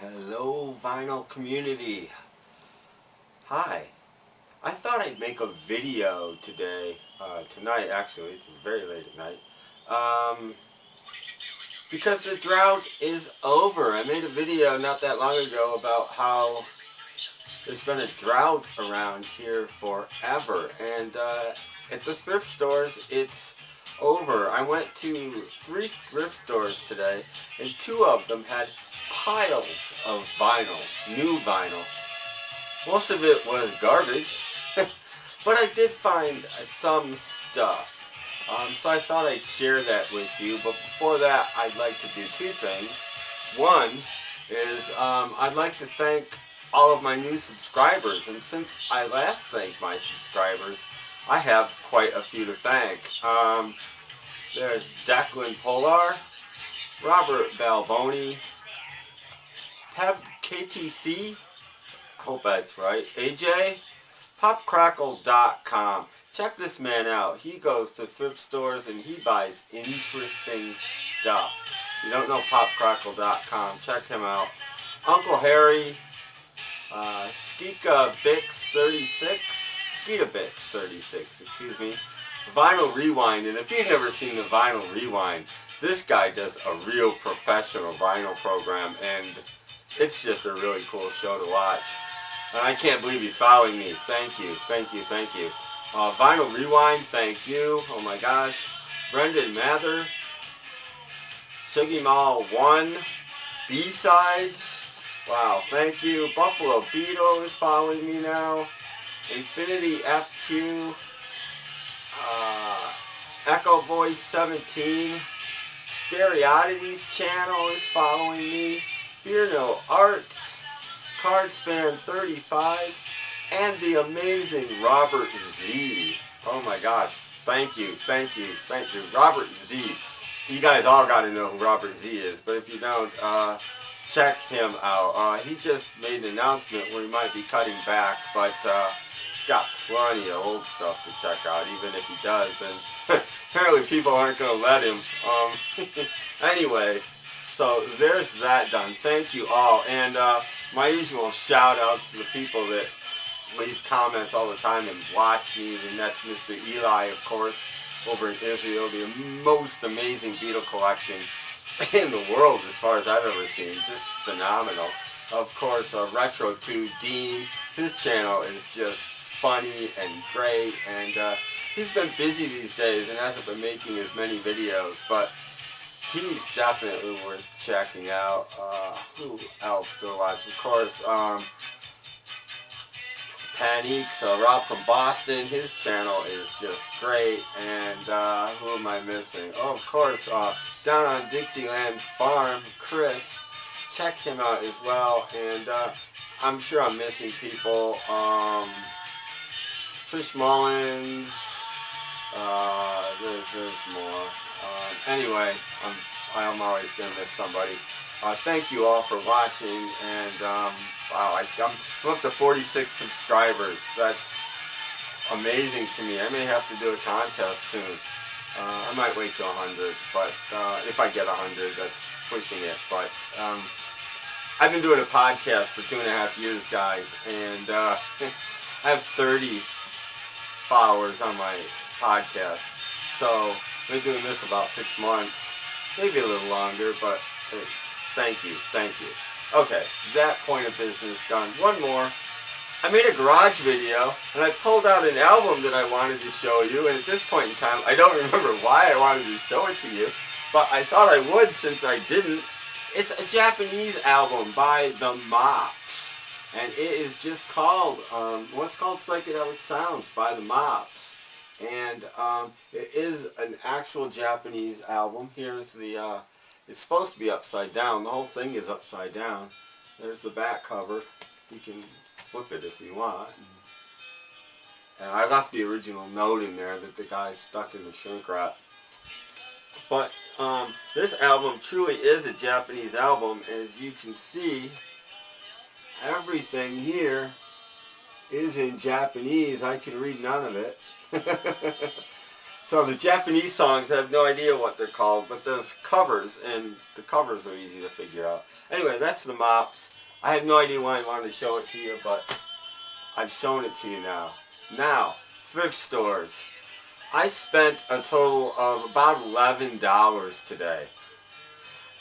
Hello vinyl community. Hi. I thought I'd make a video today, tonight actually, it's very late at night, because the drought is over. I made a video not that long ago about how there's been a drought around here forever, and at the thrift stores it's over. I went to 3 thrift stores today, and 2 of them had piles of vinyl, new vinyl. Most of it was garbage, but I did find some stuff. So I thought I'd share that with you, but before that I'd like to do 2 things. One is I'd like to thank all of my new subscribers, and since I last thanked my subscribers, I have quite a few to thank. There's Declan Polar, Robert Balboni, Peb KTC, hope that's right, AJ, popcrackle.com. Check this man out. He goes to thrift stores and he buys interesting stuff. If you don't know popcrackle.com, check him out. Uncle Harry, Skeetabix36, excuse me. Vinyl Rewind, and if you've never seen the Vinyl Rewind, this guy does a real professional vinyl program, and it's just a really cool show to watch. And I can't believe he's following me. Thank you, thank you, thank you. Vinyl Rewind, thank you. Oh my gosh. Brendan Mather, Shiggy Mall 1, B-Sides. Wow, thank you. Buffalo Beetle is following me now. Infinity FQ. Echo Voice 17. Stereodities channel is following me. Fear No Arts. Cardspan 35. And the amazing Robert Z. Oh my gosh. Thank you, thank you, thank you. Robert Z. You guys all got to know who Robert Z is, but if you don't, check him out. He just made an announcement where he might be cutting back, but he's got plenty of old stuff to check out, even if he does. And apparently people aren't going to let him. Anyway, so there's that done. Thank you all. And my usual shout outs to the people that leave comments all the time and watch me, and that's Mr. Eli, of course, over in Israel. The most amazing Beatle collection in the world as far as I've ever seen. Just phenomenal. Of course, Retro 2 Dean, his channel is just funny and great, and he's been busy these days and hasn't been making as many videos, but he's definitely worth checking out. Who else do I watch? Of course, Panique, so Rob from Boston, his channel is just great. And who am I missing? Oh, of course, down on Dixieland Farm, Chris, check him out as well. And I'm sure I'm missing people. Trish Mullins, there's more. Anyway, I'm always going to miss somebody. Thank you all for watching, and wow, I'm up to 46 subscribers. That's amazing to me. I may have to do a contest soon. I might wait till 100, but if I get 100, that's pushing it. But I've been doing a podcast for 2.5 years, guys, and I have 30 followers on my podcast. So I've been doing this about 6 months, maybe a little longer, but hey, thank you, thank you. Okay, that point of business done. One more. I made a garage video, and I pulled out an album that I wanted to show you, and at this point in time, I don't remember why I wanted to show it to you, but I thought I would since I didn't. It's a Japanese album by the Mops, and it is just called, what's called Psychedelic Sounds by the Mops. And it is an actual Japanese album. Here's the, it's supposed to be upside down. The whole thing is upside down. There's the back cover. You can flip it if you want. And I left the original note in there that the guy stuck in the shrink wrap. But this album truly is a Japanese album. As you can see, everything here is in Japanese. I can read none of it. So the Japanese songs, I have no idea what they're called, but there's covers, and the covers are easy to figure out. Anyway, that's the mops. I have no idea why I wanted to show it to you, but I've shown it to you now. Now, thrift stores. I spent a total of about $11 today.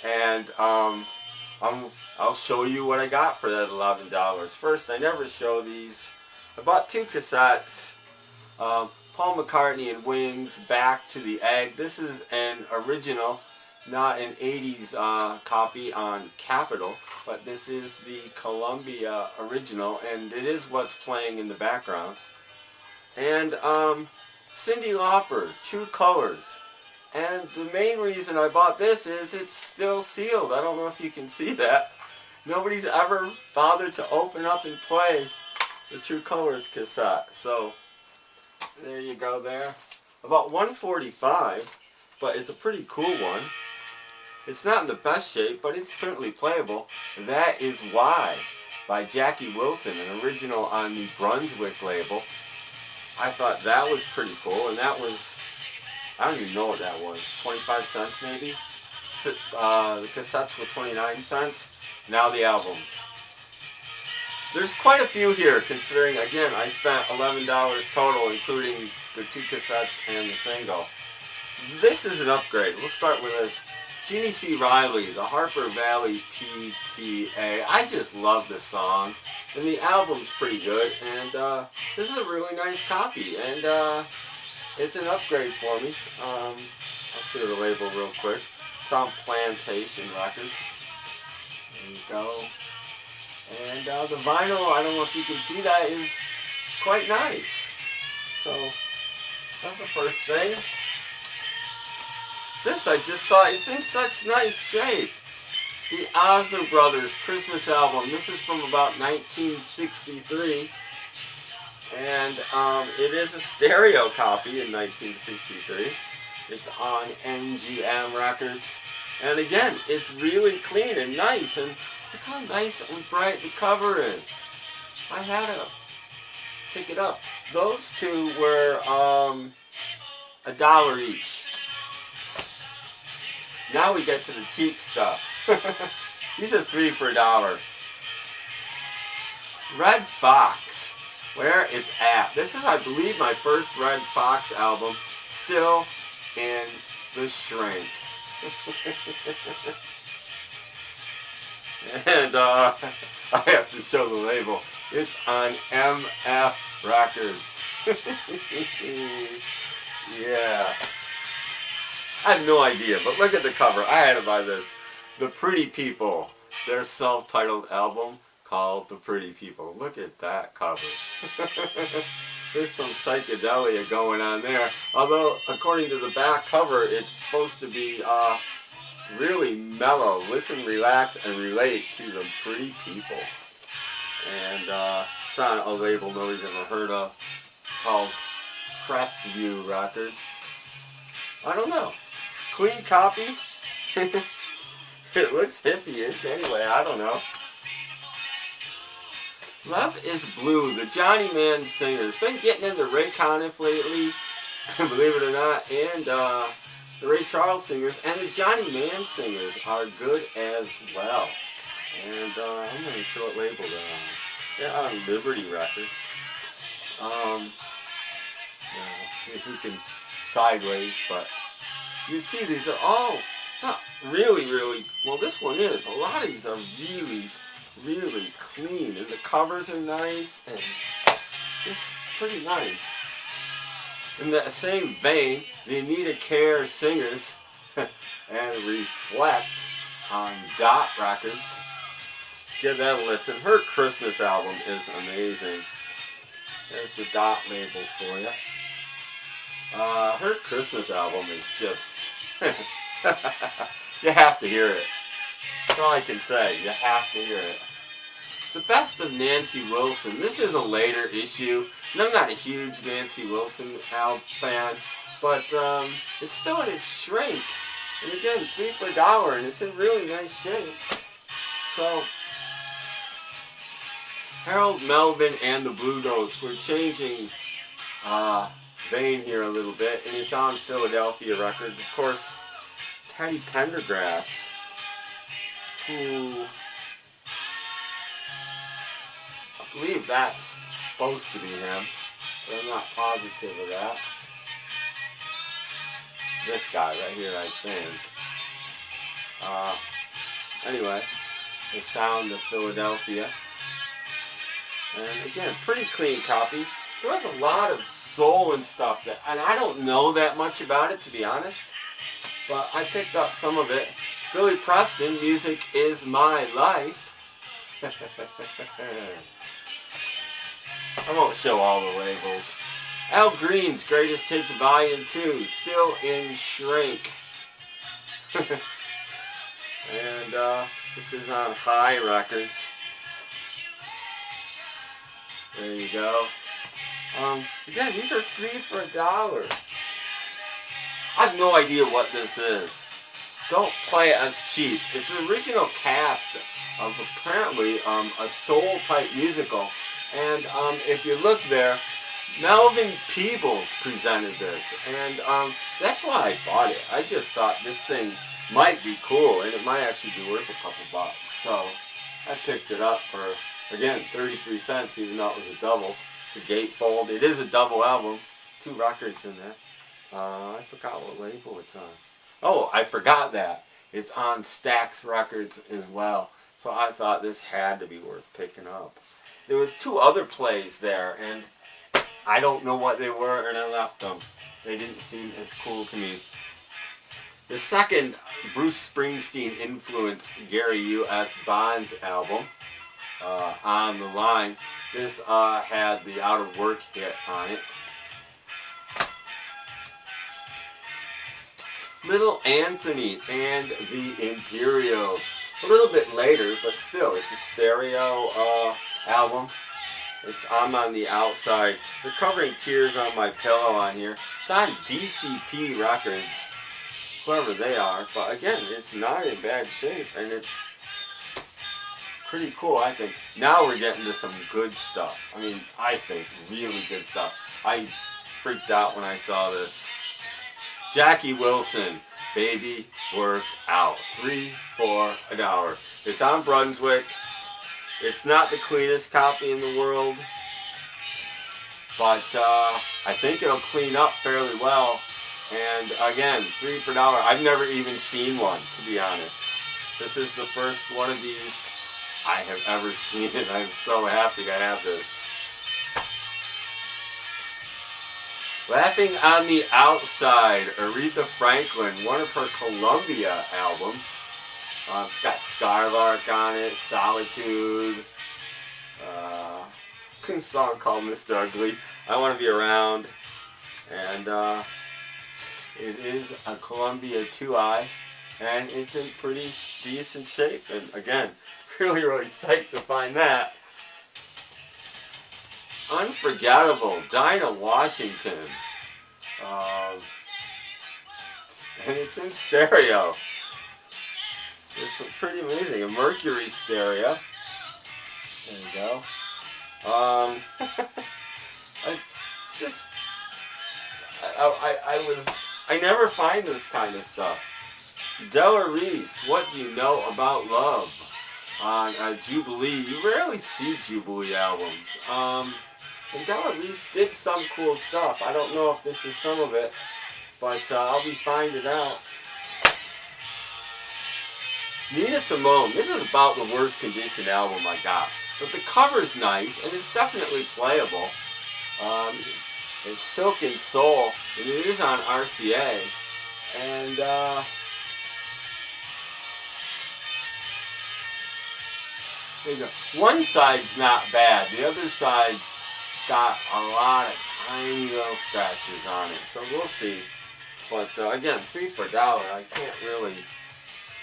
And I'll show you what I got for that $11. First, I never show these. I bought 2 cassettes. Paul McCartney and Wings, Back to the Egg. This is an original, not an 80s copy on Capitol, but this is the Columbia original, and it is what's playing in the background. And Cyndi Lauper, True Colors. And the main reason I bought this is it's still sealed. I don't know if you can see that. Nobody's ever bothered to open up and play the True Colors cassette. So there you go there. About $145, but it's a pretty cool one. It's not in the best shape, but it's certainly playable. That Is Why by Jackie Wilson, an original on the Brunswick label. I thought that was pretty cool, and that was, I don't even know what that was, 25 cents maybe? The cassettes were 29 cents. Now the albums. There's quite a few here, considering, again, I spent $11 total, including the 2 cassettes and the single. This is an upgrade. We'll start with this. Jeannie C. Riley, the Harper Valley PTA. I just love this song, and the album's pretty good, and this is a really nice copy, and it's an upgrade for me. I'll see the label real quick. It's on Plantation Records. There you go. And the vinyl, I don't know if you can see that, is quite nice. So, that's the first thing. This, I just saw, it's in such nice shape. The Osmond Brothers Christmas album. This is from about 1963. And it is a stereo copy in 1963. It's on MGM Records. And again, it's really clean and nice. And look how nice and bright the cover is. I had to pick it up. Those 2 were $1 each. Now we get to the cheap stuff. These are 3 for $1. Red Fox, where it's at. This is, I believe, my first Red Fox album. Still in the shrink. And I have to show the label. It's on MF Records. Yeah. I have no idea, but look at the cover. I had to buy this. The Pretty People. Their self-titled album called The Pretty People. Look at that cover. There's some psychedelia going on there. Although, according to the back cover, it's supposed to be really mellow. Listen, relax, and relate to the pretty people. And it's on a label nobody's ever heard of called Crestview Records. I don't know. Clean copy. It looks hippie-ish anyway. I don't know. Love is Blue, the Johnny Mann Singers. Been getting into Ray Conniff lately, believe it or not, and the Ray Charles Singers and the Johnny Mann Singers are good as well. And I'm not even sure what label they're on. They're on Liberty Records. See if we can sideways, but you see these are all not really, well, this one is. A lot of these are really clean, and the covers are nice, and just pretty nice. In that same vein, the Anita Care Singers and Reflect on Dot Records. Give that a listen. Her Christmas album is amazing. There's the Dot label for you. Her Christmas album is just... you have to hear it. That's all I can say. You have to hear it. The Best of Nancy Wilson. This is a later issue, and I'm not a huge Nancy Wilson fan, but it's still in its shrink. And again, 3 for $1, and it's in really nice shape. So, Harold Melvin and the Blue Notes. We're changing vein here a little bit, and it's on Philadelphia Records. Of course, Teddy Pendergrass, who believe that's supposed to be him, but I'm not positive of that. This guy right here, I think. Anyway, The Sound of Philadelphia. And again, pretty clean copy. There was a lot of soul and stuff that, and I don't know that much about it, to be honest, but I picked up some of it. Billy Preston, Music Is My Life. I won't show all the labels. Al Green's Greatest Hits Volume 2, still in shrink. And this is on High Records. There you go. Again, these are $3 for $1. I have no idea what this is. Don't play it as cheap. It's an original cast of apparently a soul type musical. And if you look there, Melvin Peebles presented this. And that's why I bought it. I just thought this thing might be cool and it might actually be worth a couple bucks. So I picked it up for, again, 33 cents, even though it was a double. The gatefold. It is a double album. 2 records in there. I forgot what label it's on. Oh, I forgot that. It's on Stax Records as well. So I thought this had to be worth picking up. There were 2 other plays there, and I don't know what they were, and I left them. They didn't seem as cool to me. The second Bruce Springsteen influenced Gary U.S. Bond's album, On the Line. This had the Out of Work hit on it. Little Anthony and the Imperials. A little bit later, but still, it's a stereo album. I'm on the outside. They're covering Tears on My Pillow on here. It's on DCP Records, whoever they are. But again, it's not in bad shape, and it's pretty cool, I think. Now we're getting to some good stuff. I mean, I think really good stuff. I freaked out when I saw this. Jackie Wilson, Baby Work Out. $3 for $1. It's on Brunswick. It's not the cleanest copy in the world, but I think it'll clean up fairly well. And again, $3 for $1. I've never even seen one, to be honest. This is the first one of these I have ever seen, and I'm so happy to have this. Laughing on the Outside, Aretha Franklin, one of her Columbia albums. It's got Skylark on it, Solitude, a song called Mr. Ugly, I Want to Be Around, and it is a Columbia 2i, and it's in pretty decent shape, and again, really psyched to find that. Unforgettable, Dinah Washington, and it's in stereo. It's pretty amazing. A Mercury stereo. There you go. I never find this kind of stuff. Della Reese, What Do You Know About Love? On Jubilee. You rarely see Jubilee albums. And Della Reese did some cool stuff. I don't know if this is some of it, but I'll be finding out. Nina Simone, this is about the worst condition album I got. But the cover's nice, and it's definitely playable. It's Silk and Soul, and it is on RCA. And, there you go. One side's not bad. The other side's got a lot of tiny little scratches on it. So we'll see. But, again, $3 for $1. I can't really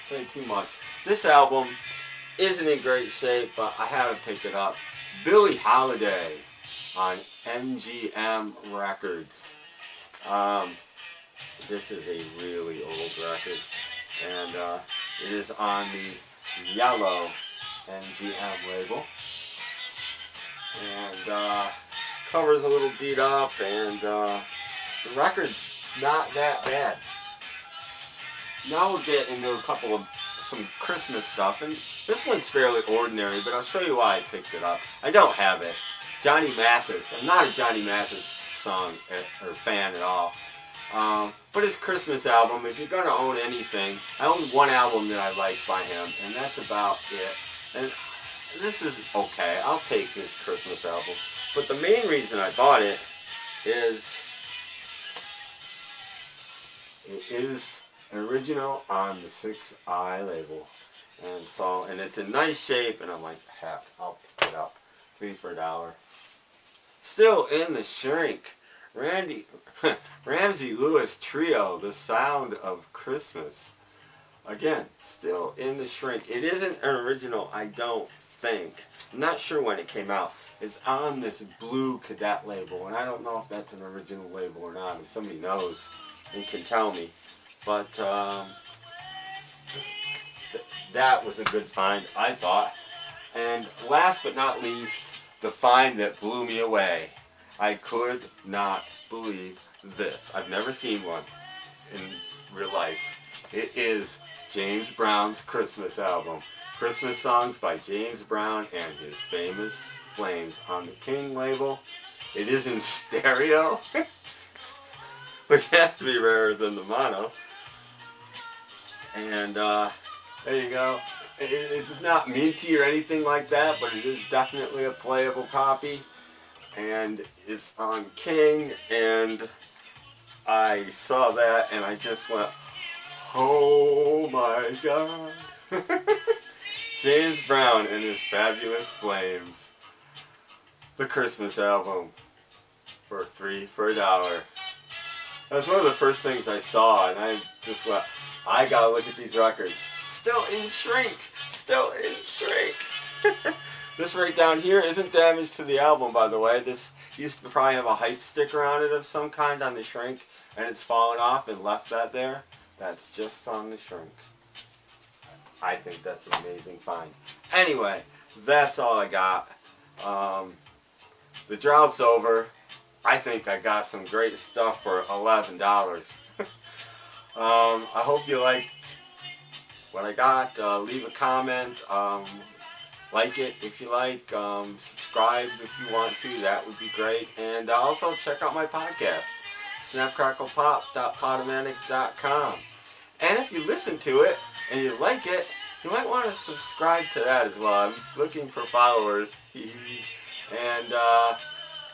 say too much. This album isn't in great shape, but I haven't picked it up. Billie Holiday on MGM Records. This is a really old record, and it is on the yellow MGM label. And cover's a little beat up, and the record's not that bad. Now we'll get into a couple of some Christmas stuff, and this one's fairly ordinary, but I'll show you why I picked it up. I don't have it. Johnny Mathis. I'm not a Johnny Mathis song or fan at all. But his Christmas album, if you're going to own anything, I own one album that I like by him, and that's about it. And this is okay. I'll take his Christmas album. But the main reason I bought it is an original on the 6i label. And it's in nice shape, and I'm like, heck, I'll pick it up. 3 for $1. Still in the shrink. Ramsey Lewis Trio, The Sound of Christmas. Again, still in the shrink. It isn't an original, I don't think. I'm not sure when it came out. It's on this blue Cadet label, and I don't know if that's an original label or not. If somebody knows and can tell me. But that was a good find, I thought. And last but not least, the find that blew me away. I could not believe this. I've never seen one in real life. It is James Brown's Christmas album. Christmas songs by James Brown and his famous Flames on the King label. It is in stereo, which has to be rarer than the mono. And there you go. It's not minty or anything like that, but it is definitely a playable copy. And it's on King, and I saw that and I just went, oh my God. James Brown and his Fabulous Flames. The Christmas album for $1. That's one of the first things I saw, and I just went, I gotta look at these records. Still in shrink. Still in shrink. This right down here isn't damaged to the album, by the way. This used to probably have a hype sticker on it of some kind on the shrink, and it's fallen off and left that there. That's just on the shrink. I think that's an amazing find. Anyway, that's all I got. The drought's over. I think I got some great stuff for $11. I hope you liked what I got. Leave a comment. Like it if you like. Subscribe if you want to. That would be great. And also check out my podcast, snapcracklepop.podomatic.com. And if you listen to it and you like it, you might want to subscribe to that as well. I'm looking for followers. And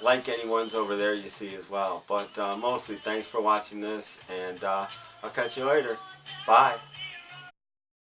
like any ones over there you see as well. But mostly thanks for watching this, and I'll catch you later. Bye.